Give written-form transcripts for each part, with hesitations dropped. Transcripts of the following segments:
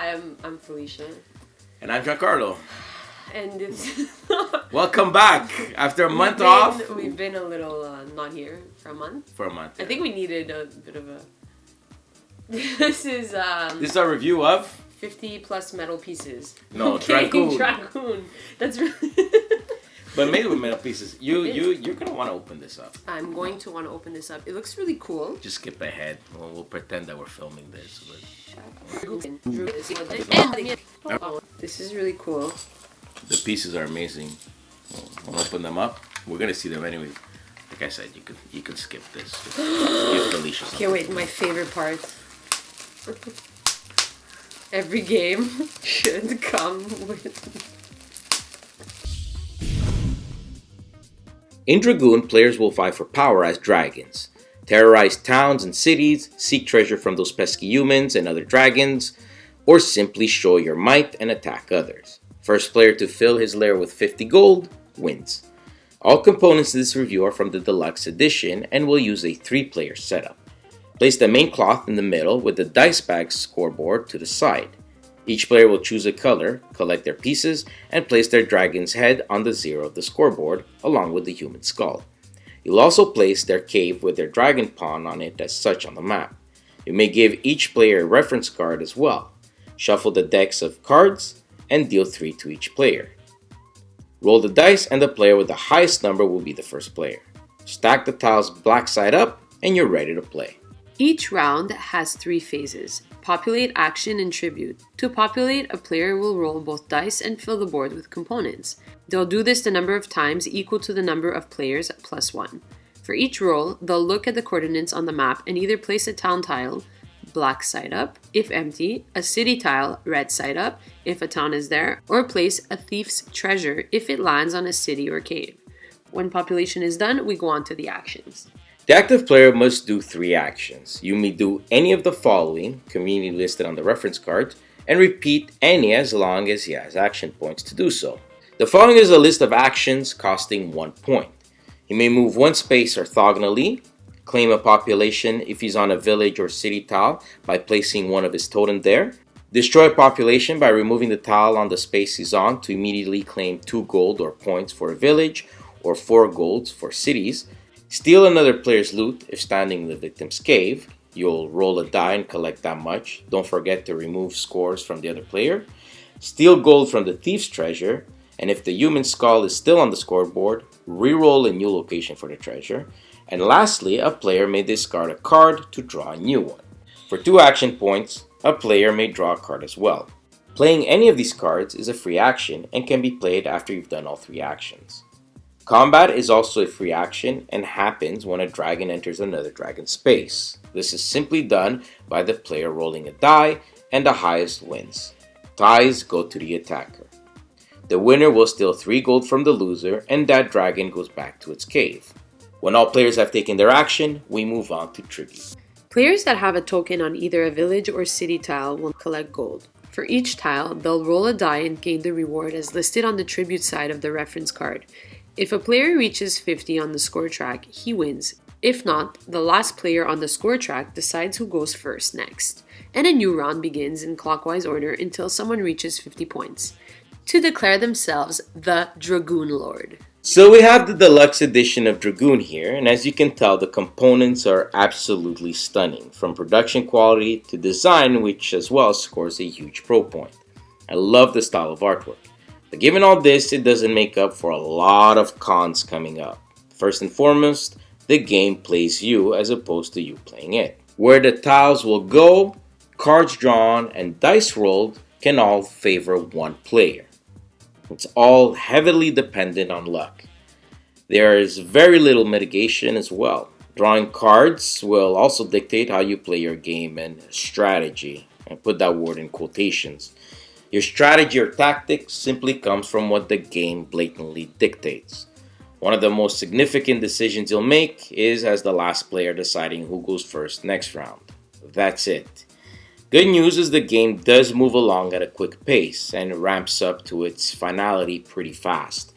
I'm Felicia. And I'm Giancarlo. And it's Welcome back after a month off. We've been a little not here for a month. Yeah. I think we needed a bit of a. This is our review of 50 plus metal pieces. No, okay, Dragoon. Dragoon. That's really. But made with metal pieces. You're gonna want to open this up. I'm going to want to open this up. It looks really cool. Just skip ahead. We'll pretend that we're filming this. This is really cool. The pieces are amazing. We'll open them up. We're gonna see them anyway. Like I said, you can skip this. Give Felicia something. Okay, wait. My favorite part. Every game should come with. In Dragoon, players will fight for power as dragons, terrorize towns and cities, seek treasure from those pesky humans and other dragons, or simply show your might and attack others. First player to fill his lair with 50 gold wins. All components in this review are from the deluxe edition and will use a 3-player setup. Place the main cloth in the middle with the dice bag scoreboard to the side. Each player will choose a color, collect their pieces, and place their dragon's head on the 0 of the scoreboard, along with the human skull. You'll also place their cave with their dragon pawn on it as such on the map. You may give each player a reference card as well. Shuffle the decks of cards, and deal 3 to each player. Roll the dice, and the player with the highest number will be the first player. Stack the tiles black side up, and you're ready to play. Each round has 3 phases. Populate, action, and tribute. To populate, a player will roll both dice and fill the board with components. They'll do this the number of times equal to the number of players plus 1. For each roll, they'll look at the coordinates on the map and either place a town tile, black side up, if empty, a city tile, red side up, if a town is there, or place a thief's treasure if it lands on a city or cave. When population is done, we go on to the actions. The active player must do 3 actions. You may do any of the following, conveniently listed on the reference card, and repeat any as long as he has action points to do so. The following is a list of actions costing 1 point. He may move 1 space orthogonally, claim a population if he's on a village or city tile by placing one of his totem there, destroy a population by removing the tile on the space he's on to immediately claim 2 gold or points for a village or 4 golds for cities, steal another player's loot if standing in the victim's cave. You'll roll a die and collect that much. Don't forget to remove scores from the other player. Steal gold from the thief's treasure, and if the human skull is still on the scoreboard, re-roll a new location for the treasure. And lastly, a player may discard a card to draw a new one. For 2 action points, a player may draw a card as well. Playing any of these cards is a free action and can be played after you've done all 3 actions. Combat is also a free action and happens when a dragon enters another dragon's space. This is simply done by the player rolling a die and the highest wins. Ties go to the attacker. The winner will steal 3 gold from the loser and that dragon goes back to its cave. When all players have taken their action, we move on to tribute. Players that have a token on either a village or city tile will collect gold. For each tile, they'll roll a die and gain the reward as listed on the tribute side of the reference card. If a player reaches 50 on the score track, he wins. If not, the last player on the score track decides who goes first next. And a new round begins in clockwise order until someone reaches 50 points, to declare themselves the Dragoon Lord. So we have the deluxe edition of Dragoon here, and as you can tell, the components are absolutely stunning, from production quality to design, which as well scores a huge pro point. I love the style of artwork. But given all this, it doesn't make up for a lot of cons coming up. First and foremost, the game plays you as opposed to you playing it. Where the tiles will go, cards drawn, and dice rolled can all favor one player. It's all heavily dependent on luck. There is very little mitigation as well. Drawing cards will also dictate how you play your game and strategy. I put that word in quotations. Your strategy or tactics simply comes from what the game blatantly dictates. One of the most significant decisions you'll make is as the last player deciding who goes first next round. That's it. Good news is the game does move along at a quick pace and ramps up to its finality pretty fast.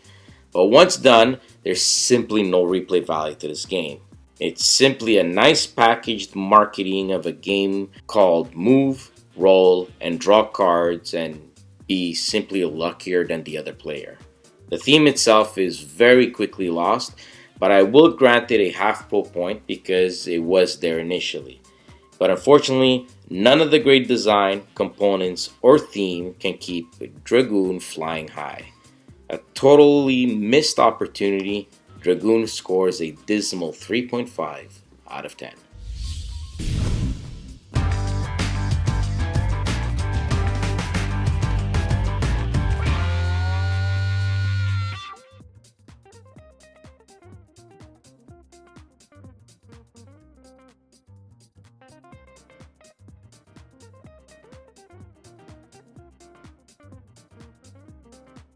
But once done, there's simply no replay value to this game. It's simply a nice packaged marketing of a game called Move, roll, and draw cards and be simply luckier than the other player. The theme itself is very quickly lost, but I will grant it a half pro point because it was there initially. But unfortunately, none of the great design, components, or theme can keep Dragoon flying high. A totally missed opportunity. Dragoon scores a dismal 3.5 out of 10.